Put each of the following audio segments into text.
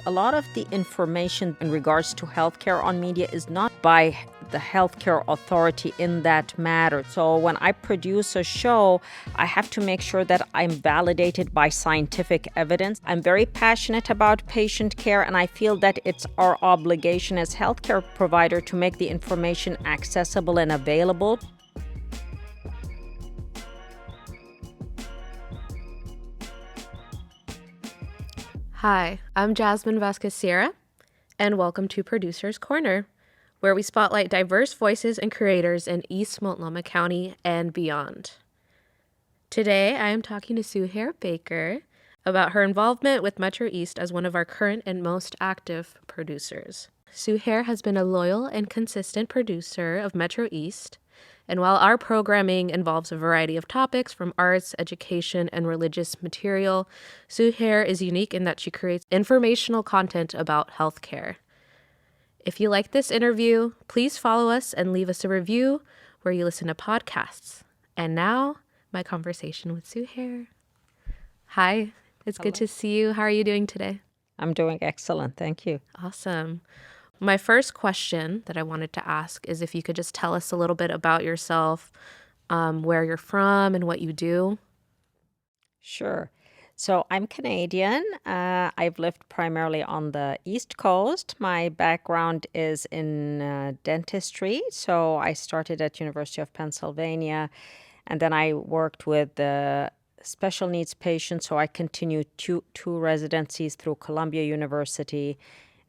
a lot of the information in regards to healthcare on media is not by the healthcare authority in that matter. So when I produce a show, I have to make sure that I'm validated by scientific evidence. I'm very passionate about patient care, and I feel that it's our obligation as healthcare provider to make the information accessible and available. Hi, I'm Jasmine Vasquez-Sierra, and welcome to Producer's Corner, where we spotlight diverse voices and creators in East Multnomah County and beyond. Today, I am talking to Suher Baker about her involvement with MetroEast as one of our current and most active producers. Suher has been a loyal and consistent producer of MetroEast, and while our programming involves a variety of topics from arts, education, and religious material, Suher is unique in that she creates informational content about healthcare. If you like this interview, please follow us and leave us a review where you listen to podcasts. And now, my conversation with Suher. Hi, it's Hello. Good to see you. How are you doing today? I'm doing excellent. Thank you. Awesome. My first question that I wanted to ask is if you could just tell us a little bit about yourself, where you're from and what you do. Sure. So I'm Canadian. I've lived primarily on the East Coast. My background is in dentistry. So I started at University of Pennsylvania, and then I worked with special needs patients. So I continued two residencies through Columbia University.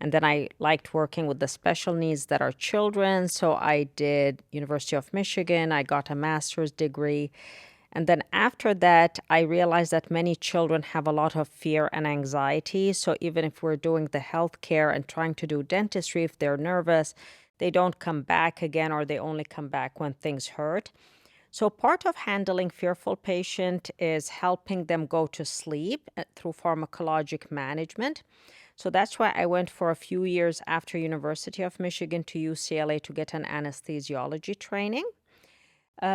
And then I liked working with the special needs that are children. So I did University of Michigan. I got a master's degree. And then after that, I realized that many children have a lot of fear and anxiety. So even if we're doing the healthcare and trying to do dentistry, if they're nervous, they don't come back again, or they only come back when things hurt. So part of handling fearful patient is helping them go to sleep through pharmacologic management. So that's why I went for a few years after University of Michigan to UCLA to get an anesthesiology training.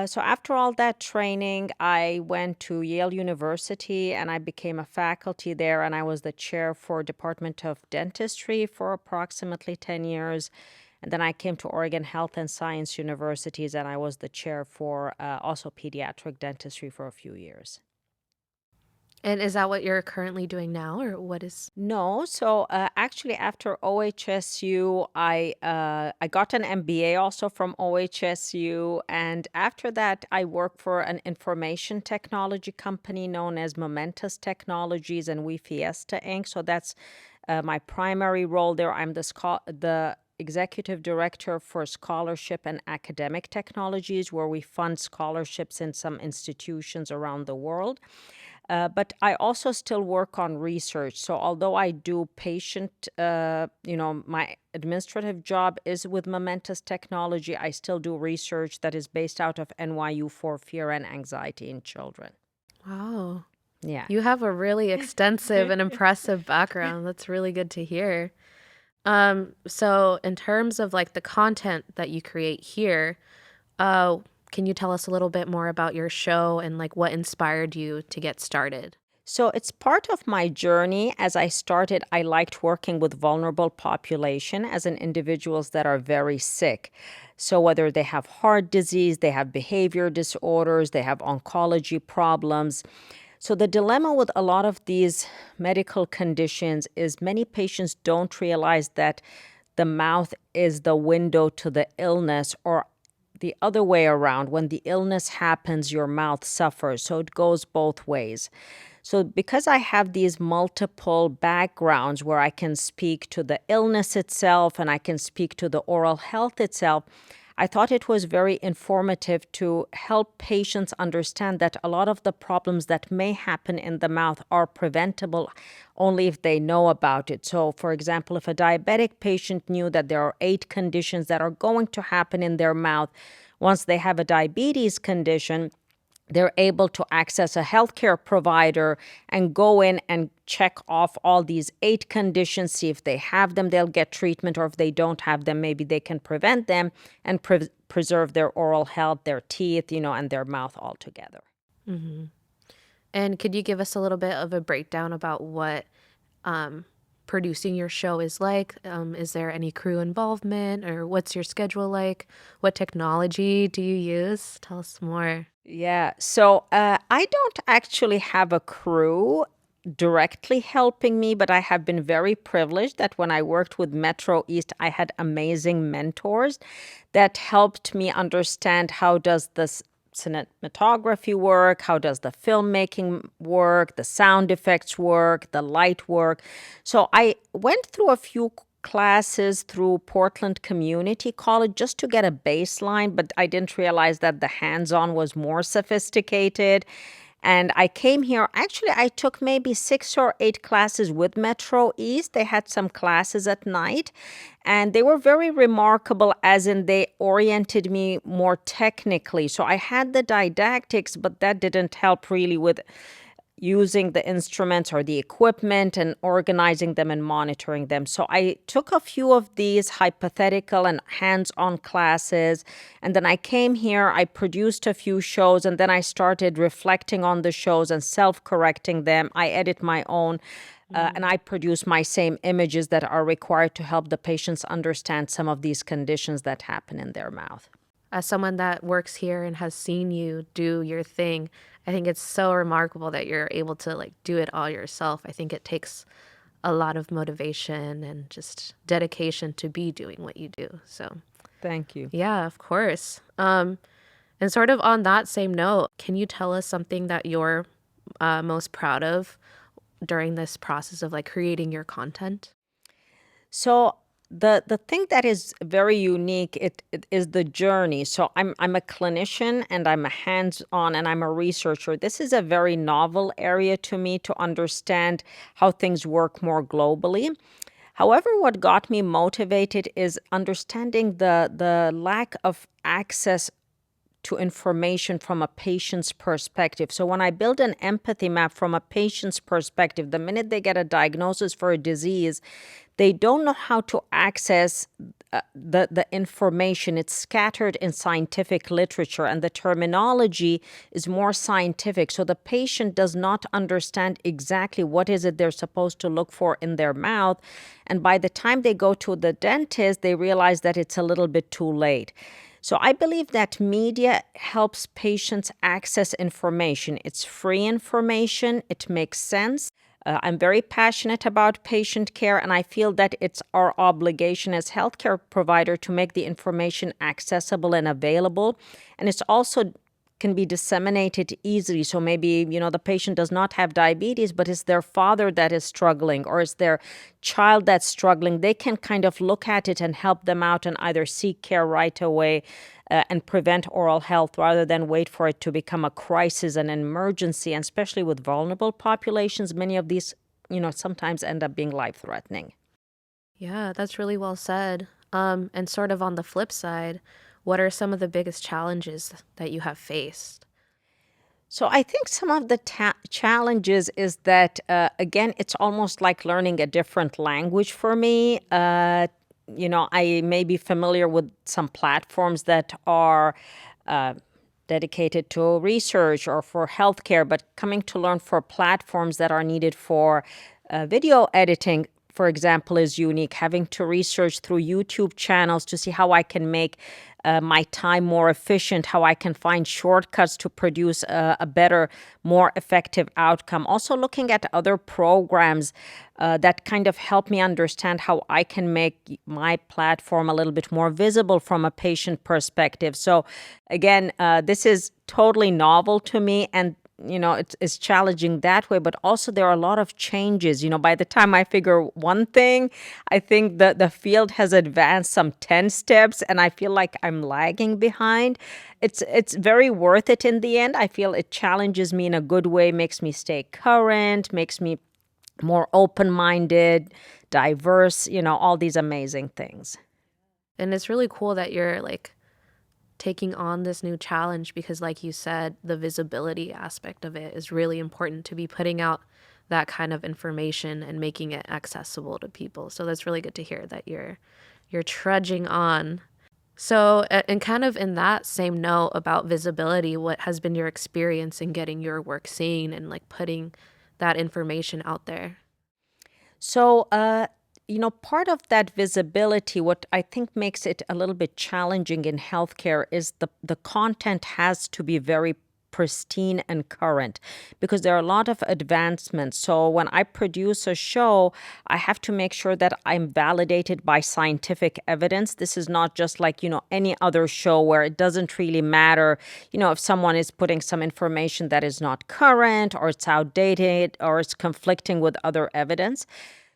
So after all that training, I went to Yale University and I became a faculty there, and I was the chair for Department of Dentistry for approximately 10 years. And then I came to Oregon Health and Science Universities, and I was the chair for also pediatric dentistry for a few years. And is that what you're currently doing now, or what is? No, so actually after OHSU, I got an MBA also from OHSU, and after that I worked for an information technology company known as Momentous Technologies and We Fiesta Inc. So that's my primary role there. I'm the executive director for scholarship and academic technologies, where we fund scholarships in some institutions around the world. But I also still work on research. So although I do patient, my administrative job is with Momentous Technology, I still do research that is based out of NYU for fear and anxiety in children. Wow. Yeah. You have a really extensive and impressive background. That's really good to hear. So in terms of like the content that you create here, can you tell us a little bit more about your show and like what inspired you to get started? So it's part of my journey. As I started, I liked working with vulnerable population, as in individuals that are very sick. So whether they have heart disease, they have behavior disorders, they have oncology problems. So the dilemma with a lot of these medical conditions is many patients don't realize that the mouth is the window to the illness, or the other way around. When the illness happens, your mouth suffers. So it goes both ways. So because I have these multiple backgrounds where I can speak to the illness itself and I can speak to the oral health itself, I thought it was very informative to help patients understand that a lot of the problems that may happen in the mouth are preventable only if they know about it. So, for example, if a diabetic patient knew that there are 8 conditions that are going to happen in their mouth once they have a diabetes condition, they're able to access a healthcare provider and go in and check off all these 8 conditions, see if they have them, they'll get treatment, or if they don't have them, maybe they can prevent them and preserve their oral health, their teeth, and their mouth altogether. Mm-hmm. And could you give us a little bit of a breakdown about what producing your show is like? Is there any crew involvement, or what's your schedule like? What technology do you use? Tell us more. Yeah. So I don't actually have a crew directly helping me, but I have been very privileged that when I worked with MetroEast, I had amazing mentors that helped me understand how does this cinematography work, how does the filmmaking work, the sound effects work, the light work. So I went through a few classes through Portland Community College just to get a baseline, but I didn't realize that the hands-on was more sophisticated. And I came here, actually, I took maybe 6 or 8 classes with Metro East. They had some classes at night, and they were very remarkable, as in they oriented me more technically. So I had the didactics, but that didn't help really with using the instruments or the equipment and organizing them and monitoring them. So I took a few of these hypothetical and hands-on classes, and then I came here, I produced a few shows, and then I started reflecting on the shows and self-correcting them. I edit my own, and I produce my same images that are required to help the patients understand some of these conditions that happen in their mouth. As someone that works here and has seen you do your thing, I think it's so remarkable that you're able to like do it all yourself. I think it takes a lot of motivation and just dedication to be doing what you do. So, Thank you. yeah, of course. And sort of on that same note, can you tell us something that you're most proud of during this process of like creating your content? So the thing that is very unique, it is the journey. So I'm a clinician and I'm a hands-on and I'm a researcher. This is a very novel area to me to understand how things work more globally. However, what got me motivated is understanding the lack of access to information from a patient's perspective. So when I build an empathy map from a patient's perspective, the minute they get a diagnosis for a disease, they don't know how to access the information. It's scattered in scientific literature, and the terminology is more scientific. So the patient does not understand exactly what is it they're supposed to look for in their mouth. And by the time they go to the dentist, they realize that it's a little bit too late. So I believe that media helps patients access information. It's free information. It makes sense. I'm very passionate about patient care, and I feel that it's our obligation as healthcare provider to make the information accessible and available. And it's also can be disseminated easily. So maybe, the patient does not have diabetes, but it's their father that is struggling or it's their child that's struggling. They can kind of look at it and help them out and either seek care right away and prevent oral health rather than wait for it to become a crisis and an emergency. And especially with vulnerable populations, many of these, sometimes end up being life-threatening. Yeah, that's really well said. And sort of on the flip side, what are some of the biggest challenges that you have faced? So I think some of the challenges is that, again, it's almost like learning a different language for me. I may be familiar with some platforms that are dedicated to research or for healthcare, but coming to learn for platforms that are needed for video editing, for example, is unique. Having to research through YouTube channels to see how I can make my time more efficient, how I can find shortcuts to produce a better, more effective outcome. Also looking at other programs that kind of help me understand how I can make my platform a little bit more visible from a patient perspective. So again, this is totally novel to me, and it's challenging that way, but also there are a lot of changes. By the time I figure one thing, I think the field has advanced some 10 steps, and I feel like I'm lagging behind. It's very worth it in the end. I feel it challenges me in a good way, makes me stay current, makes me more open-minded, diverse, all these amazing things. And it's really cool that you're like taking on this new challenge because, like you said, the visibility aspect of it is really important to be putting out that kind of information and making it accessible to people. So that's really good to hear that you're trudging on. So, and kind of in that same note about visibility, what has been your experience in getting your work seen and like putting that information out there? So, part of that visibility, what I think makes it a little bit challenging in healthcare is the content has to be very pristine and current because there are a lot of advancements. So when I produce a show, I have to make sure that I'm validated by scientific evidence. This is not just like, any other show where it doesn't really matter, if someone is putting some information that is not current or it's outdated or it's conflicting with other evidence.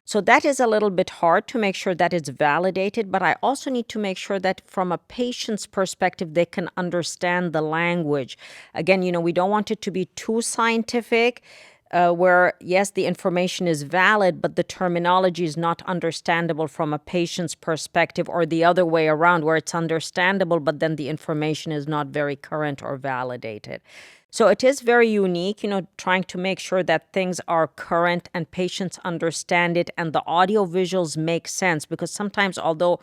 So that is a little bit hard to make sure that it's validated, but I also need to make sure that from a patient's perspective, they can understand the language. Again, we don't want it to be too scientific, where, yes, the information is valid, but the terminology is not understandable from a patient's perspective, or the other way around, where it's understandable, but then the information is not very current or validated. So it is very unique, trying to make sure that things are current and patients understand it and the audio visuals make sense. Because sometimes, although,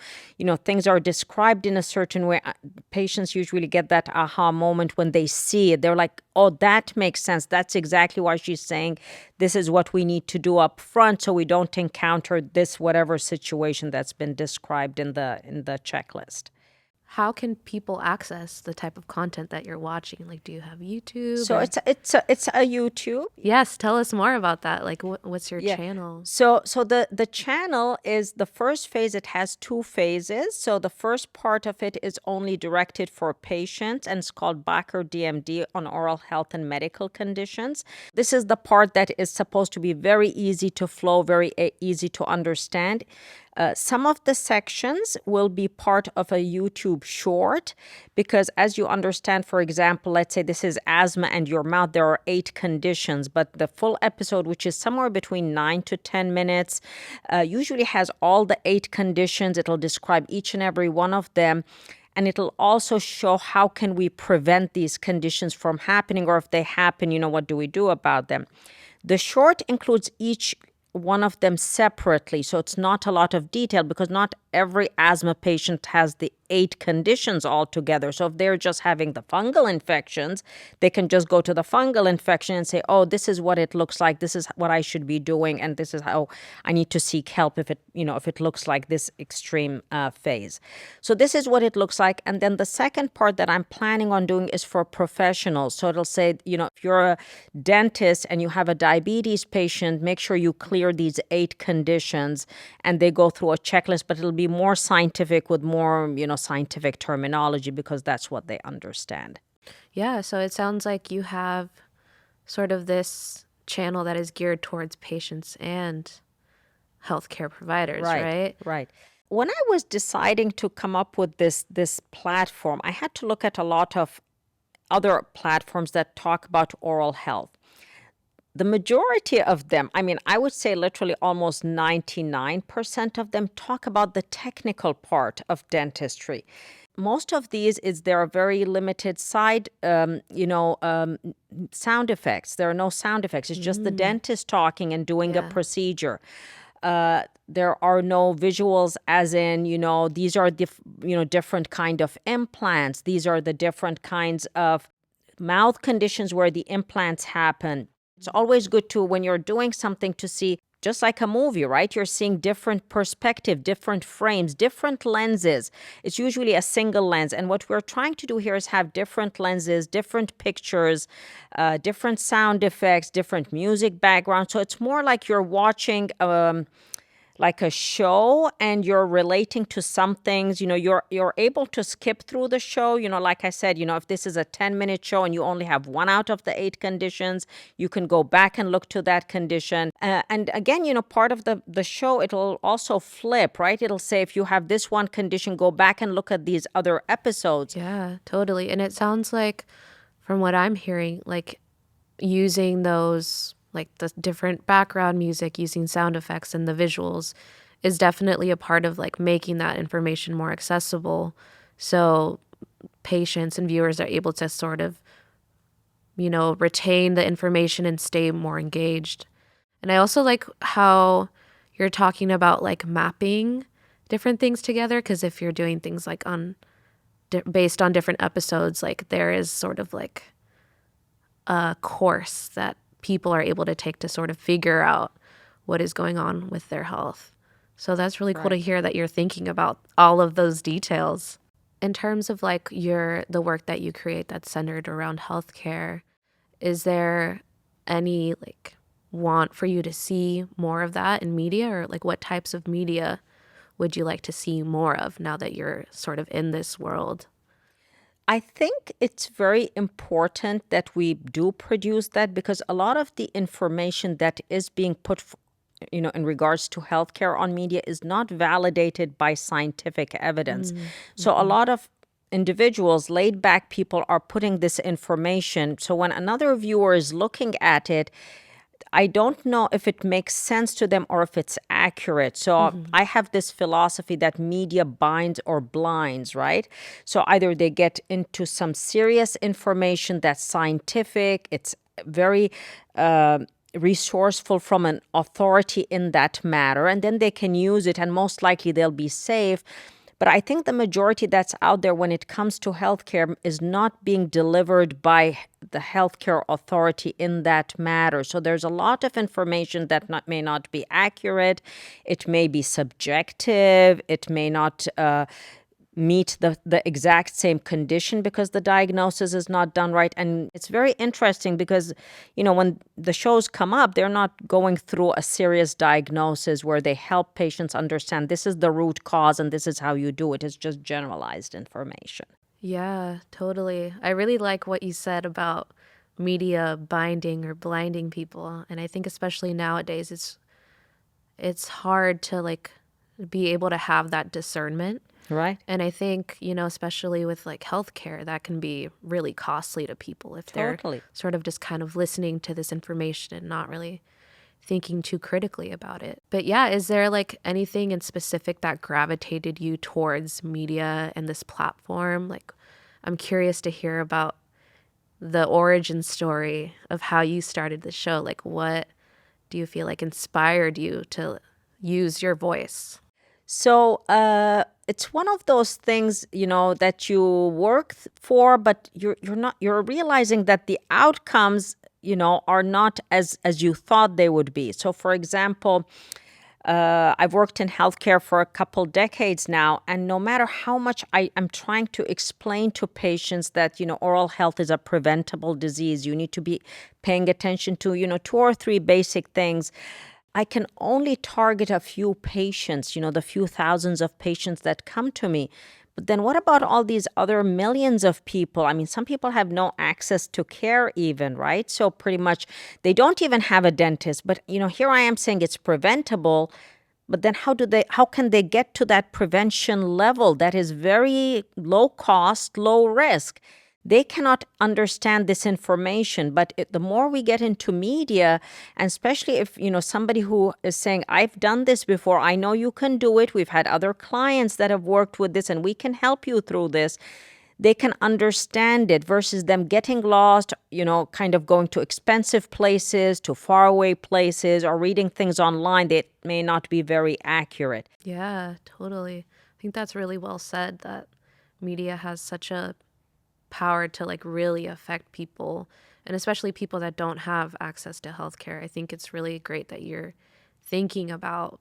things are described in a certain way, patients usually get that aha moment when they see it. They're like, oh, that makes sense. That's exactly why she's saying this is what we need to do up front so we don't encounter this whatever situation that's been described in the checklist. How can people access the type of content that you're watching? Like, do you have YouTube? So Or... it's a YouTube. Yes, tell us more about that. Like, what's your Yeah. channel? So the channel is the first phase. It has two phases. So the first part of it is only directed for patients, and it's called Bacher DMD on oral health and medical conditions. This is the part that is supposed to be very easy to flow, very easy to understand. Some of the sections will be part of a YouTube short because, as you understand, for example, let's say this is asthma and your mouth, there are 8 conditions, but the full episode, which is somewhere between 9 to 10 minutes, usually has all the 8 conditions. It'll describe each and every one of them. And it'll also show how can we prevent these conditions from happening, or if they happen, what do we do about them? The short includes each one of them separately. So it's not a lot of detail because not every asthma patient has the 8 conditions all together. So if they're just having the fungal infections, they can just go to the fungal infection and say, oh, this is what it looks like. This is what I should be doing. And this is how I need to seek help if it looks like this extreme phase. So this is what it looks like. And then the second part that I'm planning on doing is for professionals. So it'll say, if you're a dentist and you have a diabetes patient, make sure you clear these 8 conditions, and they go through a checklist, but it'll be more scientific with more, scientific terminology because that's what they understand. Yeah, so it sounds like you have sort of this channel that is geared towards patients and healthcare providers, right? Right. When I was deciding to come up with this platform, I had to look at a lot of other platforms that talk about oral health. The majority of them, I would say literally almost 99% of them talk about the technical part of dentistry. Most of these there are very limited sound effects. There are no sound effects. It's just the dentist talking and doing a procedure. There are no visuals, as in, these are different kind of implants. These are the different kinds of mouth conditions where the implants happen. It's always good to, when you're doing something, to see, just like a movie, right? You're seeing different perspective, different frames, different lenses. It's usually a single lens. And what we're trying to do here is have different lenses, different pictures, different sound effects, different music background. So it's more like you're watching like a show, and you're relating to some things. You're able to skip through the show. Like I said, if this is a 10-minute show and you only have 1 out of the 8 conditions, you can go back and look to that condition. And again, part of the show, it'll also flip, right? It'll say, if you have this one condition, go back and look at these other episodes. Yeah, totally. And it sounds like, from what I'm hearing, like using those, like the different background music, using sound effects and the visuals is definitely a part of like making that information more accessible, so patients and viewers are able to sort of, retain the information and stay more engaged. And I also like how you're talking about like mapping different things together, because if you're doing things like based on different episodes, like there is sort of like a course that people are able to take to sort of figure out what is going on with their health. So that's really cool to Right. hear that you're thinking about all of those details. In terms of like the work that you create that's centered around healthcare, is there any like want for you to see more of that in media, or like what types of media would you like to see more of now that you're sort of in this world? I think it's very important that we do produce that because a lot of the information that is being put, in regards to healthcare on media is not validated by scientific evidence. So a Mm-hmm. lot of individuals, laid back people, are putting this information. So when another viewer is looking at it, I don't know if it makes sense to them or if it's accurate. So Mm-hmm. I have this philosophy that media binds or blinds, right? So either they get into some serious information that's scientific, it's very resourceful from an authority in that matter, and then they can use it and most likely they'll be safe. But I think the majority that's out there when it comes to healthcare is not being delivered by the healthcare authority in that matter. So there's a lot of information that may not be accurate. It may be subjective. It may not meet the exact same condition because the diagnosis is not done right. And it's very interesting because, when the shows come up, they're not going through a serious diagnosis where they help patients understand this is the root cause and this is how you do it. It's just generalized information. Yeah, totally. I really like what you said about media binding or blinding people. And I think especially nowadays it's hard to like be able to have that discernment. Right? And I think, especially with like healthcare, that can be really costly to people if they're Totally. sort of just kind of listening to this information and not really thinking too critically about it. But yeah, is there like anything in specific that gravitated you towards media and this platform? Like, I'm curious to hear about the origin story of how you started the show. Like, what do you feel like inspired you to use your voice? So it's one of those things, that you work for, but you're realizing that the outcomes, are not as you thought they would be. So, for example, I've worked in healthcare for a couple decades now, and no matter how much I'm trying to explain to patients that, oral health is a preventable disease, you need to be paying attention to, two or three basic things. I can only target a few patients, the few thousands of patients that come to me. But then what about all these other millions of people? I mean, some people have no access to care even, right? So pretty much they don't even have a dentist. But, here I am saying it's preventable. But then how can they get to that prevention level that is very low cost, low risk? They cannot understand this information. But the more we get into media, and especially if, somebody who is saying, I've done this before, I know you can do it. We've had other clients that have worked with this and we can help you through this. They can understand it versus them getting lost, kind of going to expensive places, to faraway places, or reading things online that may not be very accurate. Yeah, totally. I think that's really well said that media has such a power to like really affect people, and especially people that don't have access to healthcare. I think it's really great that you're thinking about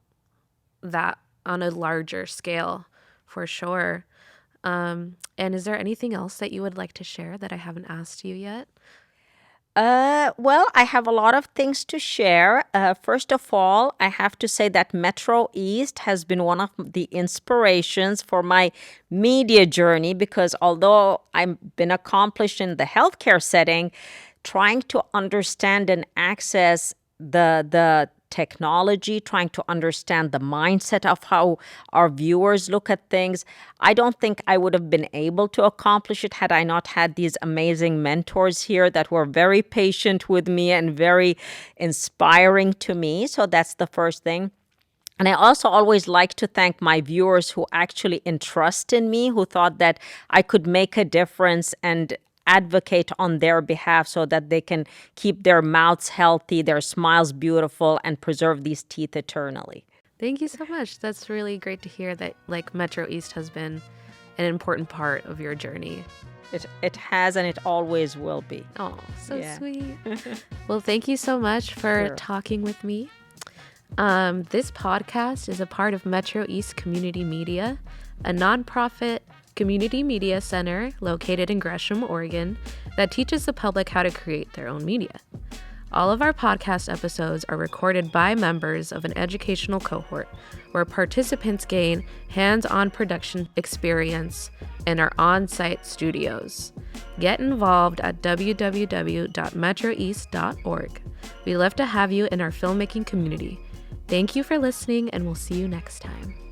that on a larger scale for sure. And is there anything else that you would like to share that I haven't asked you yet? Well, I have a lot of things to share. First of all, I have to say that Metro East has been one of the inspirations for my media journey because although I've been accomplished in the healthcare setting, trying to understand and access the technology, trying to understand the mindset of how our viewers look at things. I don't think I would have been able to accomplish it had I not had these amazing mentors here that were very patient with me and very inspiring to me. So that's the first thing. And I also always like to thank my viewers who actually entrust in me, who thought that I could make a difference and advocate on their behalf so that they can keep their mouths healthy, their smiles beautiful, and preserve these teeth eternally. Thank you so much. That's really great to hear that like Metro East has been an important part of your journey. It has and it always will be. Oh, so Yeah. sweet. Well, thank you so much for Sure. talking with me. This podcast is a part of MetroEast Community Media, a nonprofit community media center located in Gresham, Oregon, that teaches the public how to create their own media. All of our podcast episodes are recorded by members of an educational cohort where participants gain hands-on production experience in our on-site studios. Get involved at www.metroeast.org. We love to have you in our filmmaking community. Thank you for listening, and we'll see you next time.